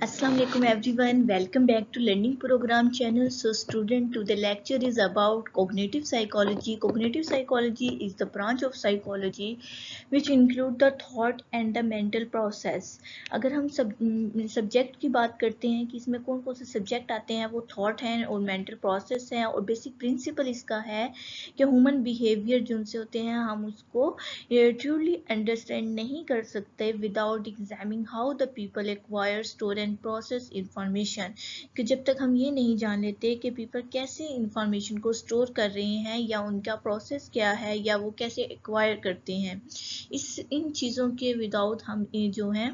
Assalamu alaikum everyone. Welcome back to Learning Program channel. So student, to the lecture is about cognitive psychology. Cognitive psychology is the branch of psychology which include the thought and the mental process. अगर हम subject की बात करते हैं कि इसमें कौन कौन से सब्जेक्ट आते हैं, वो थॉट हैं और मेंटल प्रोसेस हैं, और बेसिक प्रिंसिपल इसका है कि ह्यूमन बिहेवियर जो उनसे होते हैं हम उसको ट्रूली अंडरस्टैंड नहीं कर सकते without examining how the people acquire store and process information, कि जब तक हम ये नहीं जान लेते कि पीपल कैसे इंफॉर्मेशन को स्टोर कर रहे हैं या उनका प्रोसेस क्या है या वो कैसे एक्वायर करते हैं, इन चीज़ों के विदाउट हम जो हैं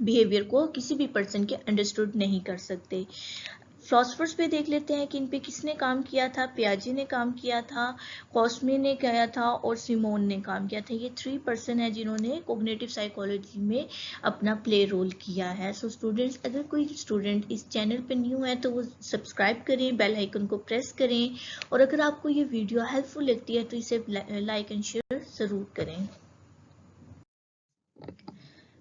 बिहेवियर को किसी भी पर्सन के अंडरस्टूड नहीं कर सकते। फिलोसफर्स पे देख लेते हैं कि इन पे किसने काम किया था। पियाजे ने काम किया था, कॉस्मे ने किया था और सिमोन ने काम किया था। ये 3 पर्सन है जिन्होंने कोग्निटिव साइकोलॉजी में अपना प्ले रोल किया है। सो स्टूडेंट्स, अगर कोई स्टूडेंट इस चैनल पे न्यू है तो वो सब्सक्राइब करें, बेल आइकन को प्रेस करें, और अगर आपको ये वीडियो हेल्पफुल लगती है तो इसे लाइक एंड शेयर ज़रूर करें।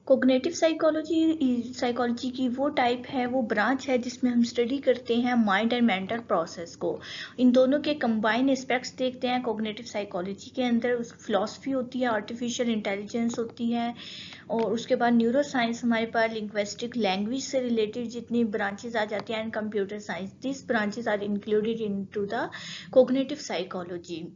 कोग्निटिव साइकोलॉजी की वो टाइप है, वो ब्रांच है जिसमें हम स्टडी करते हैं माइंड एंड मेंटल प्रोसेस को। इन दोनों के कंबाइन एस्पेक्ट्स देखते हैं कोग्निटिव साइकोलॉजी के अंदर। उस फिलॉसफी होती है, आर्टिफिशियल इंटेलिजेंस होती है, और उसके बाद न्यूरो साइंस हमारे पास, लिंग्विस्टिक लैंग्वेज से रिलेटेड जितनी ब्रांचेस आ जाती हैं, and computer science. This branches are included into the cognitive psychology.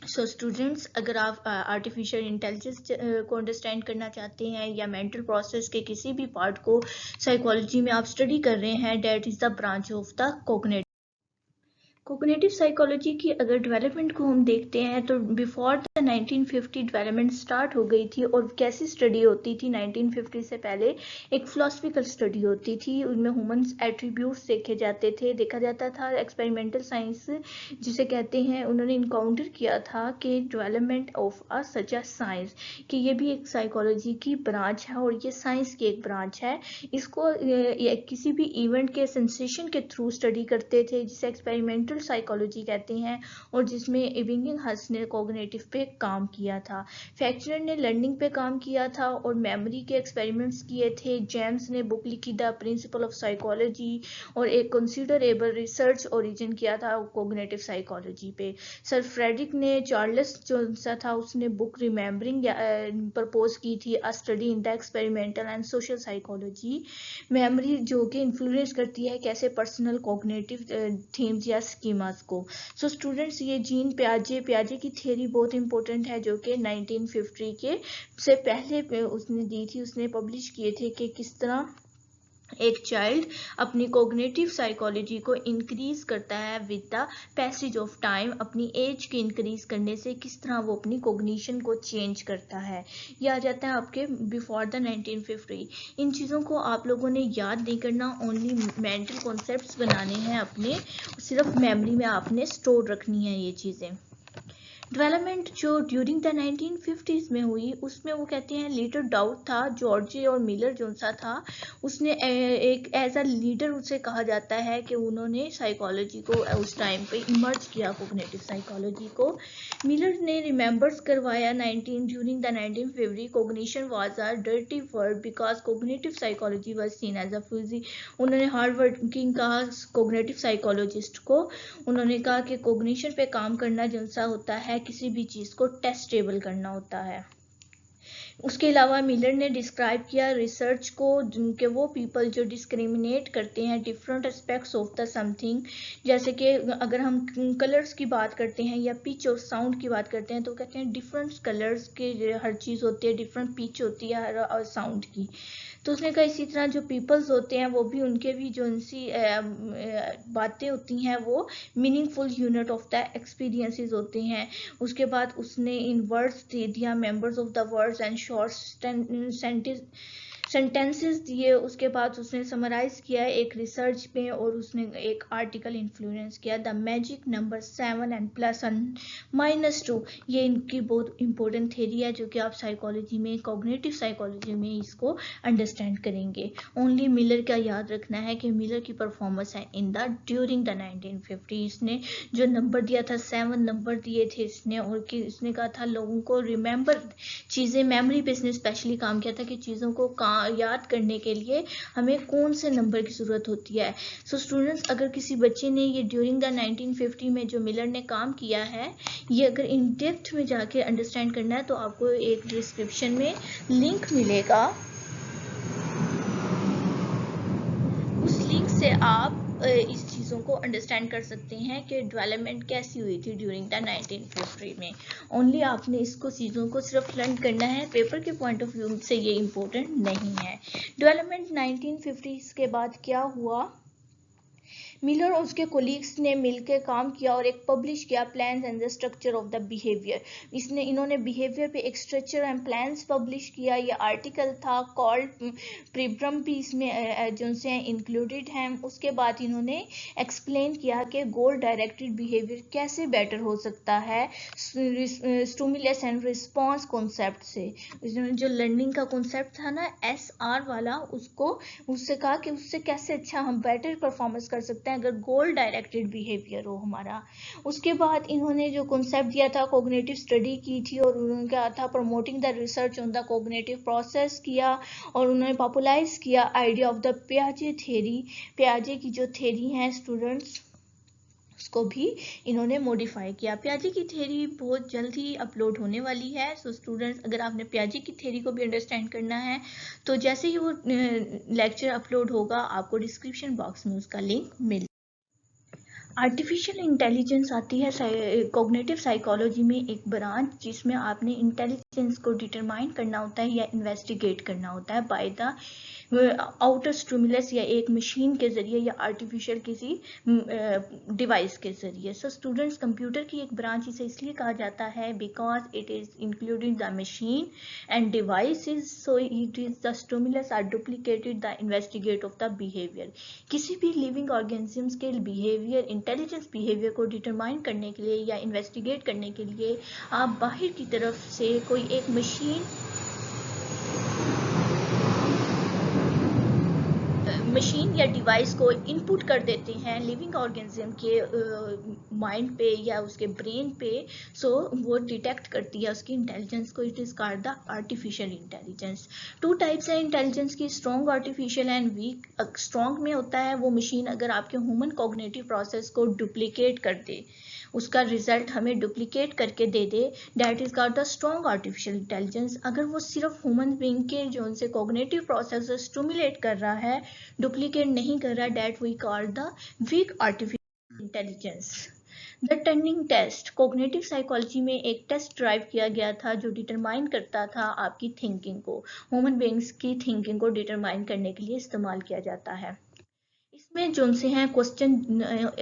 So students, अगर आप आर्टिफिशियल इंटेलिजेंस को अंडरस्टैंड करना चाहते हैं या मेंटल प्रोसेस के किसी भी पार्ट को साइकोलॉजी में आप स्टडी कर रहे हैं, that is the branch of the cognitive psychology की अगर डेवलपमेंट को हम देखते हैं तो बिफोर द 1950 डेवलपमेंट स्टार्ट हो गई थी। और कैसी स्टडी होती थी 1950 से पहले? एक फिलोसफिकल स्टडी होती थी, उनमें ह्यूमन्स एट्रीब्यूट्स देखे जाते थे, देखा जाता था। एक्सपेरिमेंटल साइंस जिसे कहते हैं, उन्होंने इनकाउंटर किया था कि development of a such a science, कि ये भी एक साइकोलॉजी की ब्रांच है और ये साइंस की एक ब्रांच है। इसको किसी भी इवेंट के सेंसेशन के थ्रू स्टडी करते थे, जिसे एक्सपेरिमेंटल साइकोलॉजी कहते हैं, और जिसमें एबिंगिंघस ने कोग्निटिव पे काम किया था। फैक्चर ने लर्निंग पे काम किया था और मेमोरी के एक्सपेरिमेंट्स किए थे। जेम्स ने बुक लिखी द प्रिंसिपल ऑफ साइकोलॉजी, और एक कंसिडरेबल रिसर्च ओरिजिन किया था कोग्निटिव साइकोलॉजी पे। सर फ्रेडरिक ने, चार्ल्स जो था, उसने बुक रिमेम्बरिंग प्रपोज की थी, अ study in the experimental and social psychology. Memory जो कि इन्फ्लुएंस करती है कैसे पर्सनल कोग्निटिव थीम्स या स्कीमास को। सो स्टूडेंट्स, ये जीन पियाजे की थियरी बहुत इंपॉर्टेंट है, जो कि 1950 के से पहले उसने दी थी। उसने पब्लिश किए थे कि किस तरह एक चाइल्ड अपनी कोग्निटिव साइकोलॉजी को इंक्रीज करता है with the passage of time. अपनी एज के इंक्रीज करने से किस तरह वो अपनी कोग्निशन को चेंज करता है। यह आ जाता है आपके बिफोर द 1950। इन चीज़ों को आप लोगों ने याद नहीं करना, ओनली मेंटल कॉन्सेप्ट्स बनाने हैं अपने, सिर्फ मेमोरी में आपने स्टोर रखनी है ये चीज़ें। डेवलपमेंट जो ड्यूरिंग द 1950s में हुई, उसमें वो कहते हैं लीडर डाउट था। जॉर्ज और मिलर जो सा था, उसने एक एज अ लीडर उसे कहा जाता है कि उन्होंने साइकोलॉजी को उस टाइम पे इमर्ज किया, कोग्निटिव साइकोलॉजी को। मिलर ने रिमेंबर्स करवाया during the 1950 cognition was a dirty word because cognitive psychology was seen as a fizzy. उन्होंने हार्ड वर्किंग कहा कोग्निटिव साइकोलॉजिस्ट को। उन्होंने कहा कि कोग्निशन पे काम करना जैसा होता है, किसी भी चीज़ को टेस्टेबल करना होता है। उसके अलावा मिलर ने डिस्क्राइब किया रिसर्च को, जिनके वो पीपल जो डिस्क्रिमिनेट करते हैं different aspects of the something. जैसे कि अगर हम कलर्स की बात करते हैं या पिच और साउंड की बात करते हैं, तो कहते हैं डिफरेंट कलर्स के हर चीज़ होती है, डिफरेंट पिच होती है हर साउंड की। तो उसने कहा इसी तरह जो पीपल्स होते हैं वो भी, उनके भी जो उनसी बातें होती हैं वो meaningful unit of the experiences होते हैं। उसके बाद उसने इन वर्ड्स दे दिया, members of the words and short sentences दिए। उसके बाद उसने समराइज किया एक रिसर्च पे, और उसने एक आर्टिकल इन्फ्लुएंस किया द मैजिक नंबर 7 एंड +1 - 2। ये इनकी बहुत इंपॉर्टेंट थ्योरी है, जो कि आप साइकोलॉजी में, कोग्निटिव साइकोलॉजी में इसको अंडरस्टैंड करेंगे। ओनली मिलर का याद रखना है कि मिलर की परफॉर्मेंस है इन द ड्यूरिंग द 1950। इसने जो नंबर दिया था, 7 नंबर दिए थे इसने, और कि इसने कहा था लोगों को रिमेंबर चीज़ें, मेमोरी पे इसने स्पेशली काम किया था कि चीज़ों को काम याद करने के लिए हमें कौन से नंबर की ज़रूरत होती है। सो स्टूडेंट्स, अगर किसी बच्चे ने ये ड्यूरिंग द 1950 में जो मिलर ने काम किया है, ये अगर इन डेप्थ में जाके अंडरस्टैंड करना है तो आपको एक डिस्क्रिप्शन में लिंक मिलेगा, उस लिंक से आप इस चीज़ों को अंडरस्टैंड कर सकते हैं कि डेवलपमेंट कैसी हुई थी ड्यूरिंग द 1950 में। ओनली आपने इसको चीज़ों को सिर्फ लर्न करना है, पेपर के पॉइंट ऑफ व्यू से ये इम्पोर्टेंट नहीं है। डेवलपमेंट 1950 के बाद क्या हुआ, मिलर और उसके कोलीग्स ने मिलकर काम किया और एक पब्लिश किया plans and the structure of the behaviour. इन्होंने बिहेवियर पे एक स्ट्रक्चर एंड प्लान्स पब्लिश किया। ये आर्टिकल था कॉल्ड प्रीब्रम भी इसमें जो से इंक्लूडेड हैं। उसके बाद इन्होंने एक्सप्लेन किया कि गोल डायरेक्टेड बिहेवियर कैसे बेटर हो सकता है स्टिमुलस एंड रिस्पॉन्स कॉन्सेप्ट से। जो लर्निंग का कॉन्सेप्ट था ना SR वाला, उससे कहा कि उससे कैसे अच्छा हम बेटर परफॉर्मेंस कर सकते हैं अगर गोल डायरेक्टेड बिहेवियर हो हमारा। उसके बाद इन्होंने जो कॉन्सेप्ट दिया था कॉग्निटिव स्टडी की थी और उन्होंने कहा था promoting the research on the cognitive process किया और उन्होंने पॉपुलराइज किया आइडिया ऑफ द पियाजे थ्योरी। पियाजे की जो थ्योरी है स्टूडेंट्स, उसको भी इन्होंने मॉडिफाई किया। पियाजे की थ्योरी बहुत जल्द ही अपलोड होने वाली है। सो स्टूडेंट्स, अगर आपने पियाजे की थ्योरी को भी अंडरस्टैंड करना है तो जैसे ही वो लेक्चर अपलोड होगा आपको डिस्क्रिप्शन बॉक्स में उसका लिंक मिल। आर्टिफिशियल इंटेलिजेंस आती है कॉग्निटिव साइकोलॉजी में एक ब्रांच, जिसमें आपने इंटेलिजेंस को डिटरमाइन करना होता है या इन्वेस्टिगेट करना होता है बाय द आउटर स्टिमुलस या एक मशीन के जरिए या आर्टिफिशियल किसी डिवाइस के जरिए। सो स्टूडेंट्स, कंप्यूटर की एक ब्रांच इसे इसलिए कहा जाता है because it is including the machine and devices, so it is the stimulus are duplicated the investigate of the behaviour. किसी भी लिविंग ऑर्गेनिजम्स के बिहेवियर, इंटेलिजेंस बिहेवियर को डिटरमाइन करने के लिए या इन्वेस्टिगेट करने के लिए आप बाहर की तरफ से कोई एक मशीन या डिवाइस को इनपुट कर देते हैं लिविंग ऑर्गेनिज्म के माइंड पे या उसके ब्रेन पे। सो वो डिटेक्ट करती है उसकी इंटेलिजेंस को। It is called the artificial intelligence. Two types है इंटेलिजेंस की, strong artificial and weak. Strong में होता है वो मशीन अगर आपके ह्यूमन कॉग्निटिव प्रोसेस को डुप्लीकेट कर दे, उसका रिजल्ट हमें डुप्लीकेट करके दे दे, that is called the strong artificial intelligence. अगर वो सिर्फ ह्यूमन बीइंग के जो उनसे कॉग्निटिव प्रोसेस स्टिमुलेट कर रहा है, डुप्लीकेट नहीं कर रहा, that we call the weak artificial intelligence. The turning test, cognitive psychology में एक टेस्ट ड्राइव किया गया था जो डिटरमाइन करता था आपकी थिंकिंग को, ह्यूमन बीइंग्स की थिंकिंग को डिटरमाइन करने के लिए इस्तेमाल किया जाता है। इसमें जो से हैं क्वेश्चन,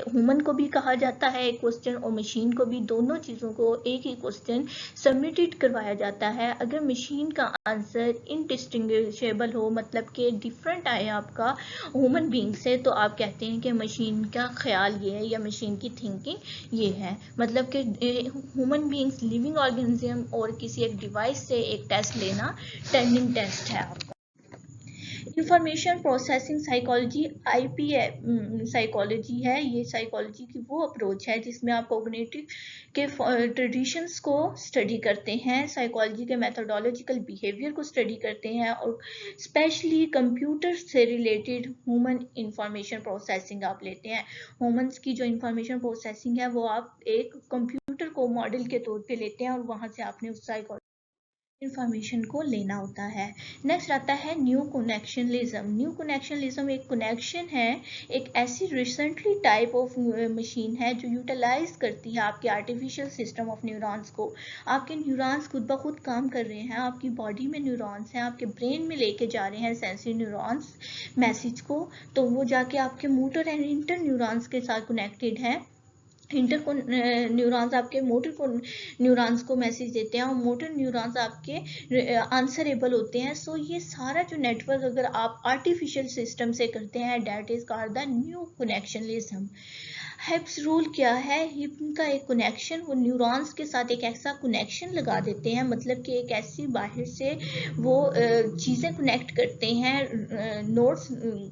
ह्यूमन को भी कहा जाता है एक क्वेश्चन और मशीन को भी, दोनों चीज़ों को एक ही क्वेश्चन सबमिटेड करवाया जाता है। अगर मशीन का आंसर इनडिस्टिंग्विशेबल हो, मतलब कि डिफरेंट आए आपका ह्यूमन बीइंग से, तो आप कहते हैं कि मशीन का ख्याल ये है या मशीन की थिंकिंग ये है। मतलब कि ह्यूमन बीइंग्स, लिविंग ऑर्गेनिज्म और किसी एक डिवाइस से एक टेस्ट लेना टर्निंग टेस्ट है आपका। Information processing psychology IPA psychology है। ये साइकोलॉजी की वो अप्रोच है जिसमें आप कॉग्निटिव के ट्रेडिशंस को स्टडी करते हैं, साइकोलॉजी के मेथोडोलॉजिकल बिहेवियर को स्टडी करते हैं और स्पेशली कंप्यूटर से रिलेटेड ह्यूमन इंफॉर्मेशन प्रोसेसिंग आप लेते हैं। ह्यूमन्स की जो इंफॉर्मेशन प्रोसेसिंग है वो आप एक कंप्यूटर को मॉडल के तौर पे लेते हैं और वहाँ से आपने उस साइकोलॉजी इंफॉर्मेशन को लेना होता है। नेक्स्ट आता है न्यू कनेक्शनलिज्म। न्यू कनेक्शनलिज्म एक कनेक्शन है, एक ऐसी रिसेंटली टाइप ऑफ मशीन है जो यूटिलाइज करती है आपके आर्टिफिशियल सिस्टम ऑफ न्यूरॉन्स को। आपके न्यूरॉन्स खुद ब खुद काम कर रहे हैं, आपकी बॉडी में न्यूरॉन्स हैं, आपके ब्रेन में लेके जा रहे हैं सेंसरी न्यूरॉन्स मैसेज को, तो वो जाके आपके मोटर एंड इंटर न्यूरॉन्स के साथ कनेक्टेड है। इंटर को न्यूरॉन्स आपके मोटर को न्यूरॉन्स को मैसेज देते हैं और मोटर न्यूरॉन्स आपके आंसरेबल होते हैं। सो ये सारा जो नेटवर्क अगर आप आर्टिफिशियल सिस्टम से करते हैं, that is called the new connectionism. Hebb's rule क्या है? हिप का एक कनेक्शन, वो न्यूरॉन्स के साथ एक ऐसा कनेक्शन लगा देते हैं, मतलब कि एक ऐसी बाहर से वो चीज़ें कनेक्ट करते हैं, नोड्स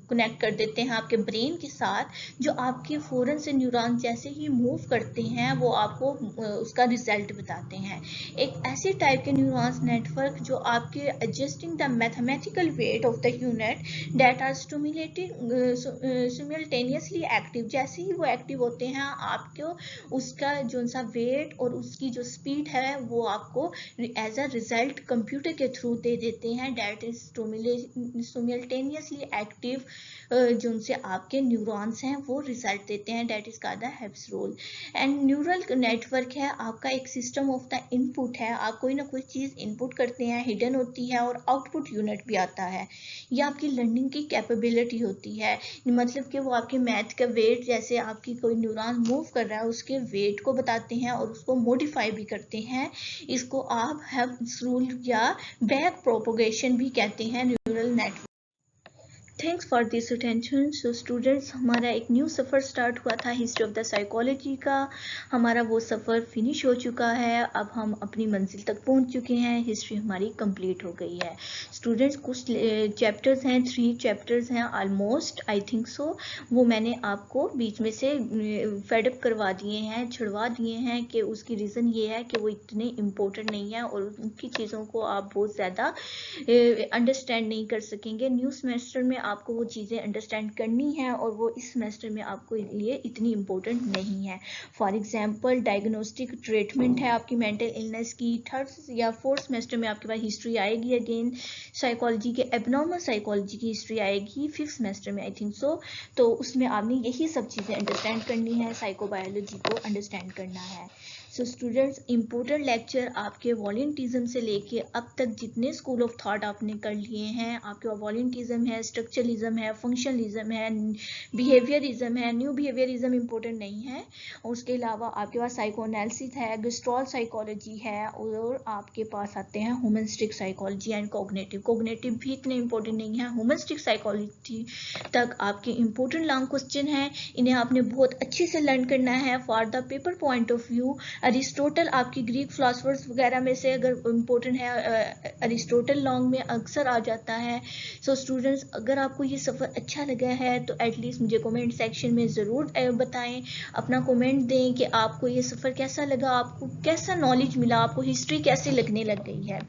कनेक्ट कर देते हैं आपके ब्रेन के साथ, जो आपके फ़ौरन से न्यूरॉन जैसे ही मूव मूव करते हैं वो आपको उसका रिजल्ट बताते हैं। एक ऐसे टाइप के न्यूरॉन्स नेटवर्क जो आपके adjusting the mathematical weight of the unit that are stimulated simultaneously active. जैसे ही वो एक्टिव होते हैं आपको उसका जो सा वेट और उसकी जो स्पीड है वो आपको एज अ रिजल्ट कंप्यूटर के थ्रू दे देते हैं। दैट इज सिमुलटेनियसली एक्टिव जो उनसे आपके न्यूरॉन्स हैं वो रिजल्ट देते हैं। That is called the Hebb's rule. And neural network है आपका एक सिस्टम ऑफ द इनपुट है। आप कोई ना कोई चीज़ इनपुट करते हैं, हिडन होती है, और आउटपुट यूनिट भी आता है। ये आपकी लर्निंग की कैपेबिलिटी होती है, मतलब कि वो आपके मैथ का वेट, जैसे आपकी कोई न्यूरॉन मूव कर रहा है उसके वेट को बताते हैं और उसको मॉडिफाई भी करते हैं। इसको आप हेब्स रूल या बैक प्रोपोगेशन भी कहते हैं neural network. Thanks for this attention. So students, हमारा एक न्यू सफ़र स्टार्ट हुआ था हिस्ट्री ऑफ द साइकोलॉजी का। हमारा वो सफ़र फिनिश हो चुका है, अब हम अपनी मंजिल तक पहुंच चुके हैं, हिस्ट्री हमारी कंप्लीट हो गई है। स्टूडेंट्स, कुछ चैप्टर्स हैं, 3 चैप्टर्स हैं ऑलमोस्ट, आई थिंक सो, वो मैंने आपको बीच में से फेडअप करवा दिए हैं, छुड़वा दिए हैं कि उसकी रीज़न ये है कि वो इतने इम्पोर्टेंट नहीं है और उनकी चीज़ों को आप बहुत ज़्यादा अंडरस्टैंड नहीं कर सकेंगे। न्यू सेमेस्टर में आपको वो चीज़ें अंडरस्टैंड करनी है और वो इस सेमेस्टर में आपको लिए इतनी इम्पोर्टेंट नहीं है। फॉर एग्जांपल डायग्नोस्टिक ट्रीटमेंट है आपकी मेंटल इलनेस की, 3rd या 4th सेमेस्टर में आपके पास हिस्ट्री आएगी अगेन, साइकोलॉजी के एबनॉर्मल साइकोलॉजी की हिस्ट्री आएगी 5th सेमेस्टर में, आई थिंक सो। तो उसमें आपने यही सब चीज़ें अंडरस्टैंड करनी है, साइकोबायोलॉजी को अंडरस्टैंड करना है। सो स्टूडेंट्स, इम्पोर्टेंट लेक्चर आपके वॉलंटिज्म से लेके अब तक जितने स्कूल ऑफ थॉट आपने कर लिए हैं, आपके वॉलंटिज्म है, स्ट्रक्चरलिज्म है, फंक्शनलिज्म है, बिहेवियरिज्म है। न्यू बिहेवियरिज्म इम्पोर्टेंट नहीं है। उसके अलावा आपके पास साइकोएनालिसिस है, गेस्टॉल साइकोलॉजी है, और आपके पास आते हैं humanistic psychology and cognitive. Cognitive भी इतने इंपॉर्टेंट नहीं है। ह्यूमनिस्टिक साइकोलॉजी तक आपके इंपॉर्टेंट लॉन्ग क्वेश्चन हैं, इन्हें आपने बहुत अच्छे से लर्न करना है for the paper point of view. Aristotle आपकी ग्रीक फिलोसफर्स वगैरह में से अगर इम्पोर्टेंट है, अरिस्टोटल लॉन्ग में अक्सर आ जाता है। सो स्टूडेंट्स, अगर आपको ये सफ़र अच्छा लगा है तो एटलीस्ट मुझे कमेंट सेक्शन में ज़रूर बताएं, अपना कमेंट दें कि आपको ये सफ़र कैसा लगा, आपको कैसा नॉलेज मिला, आपको हिस्ट्री कैसे लगने लग गई है।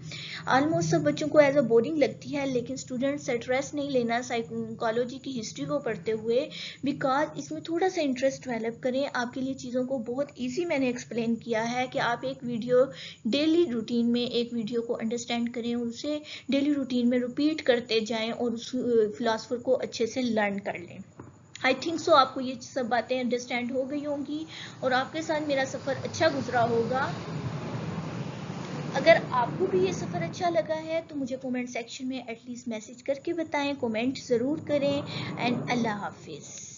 ऑलमोस्ट सब बच्चों को एज अ बोरिंग लगती है, लेकिन स्टूडेंट्स स्ट्रेस नहीं लेना साइकोलॉजी की हिस्ट्री को पढ़ते हुए, बिकॉज इसमें थोड़ा सा इंटरेस्ट डेवलप करें। आपके लिए चीज़ों को बहुत ईजी मैंने एक्सप्लेन किया है कि आप एक वीडियो डेली रूटीन में एक वीडियो को अंडरस्टैंड करें, उसे डेली रूटीन में रिपीट करते जाएं और उस फिलोसफर को अच्छे से लर्न कर लें। आई थिंक सो आपको ये सब बातें अंडरस्टैंड हो गई होंगी और आपके साथ मेरा सफ़र अच्छा गुजरा होगा। अगर आपको भी ये सफ़र अच्छा लगा है तो मुझे कमेंट सेक्शन में एटलीस्ट मैसेज करके बताएं, कमेंट ज़रूर करें। एंड अल्लाह हाफिज़।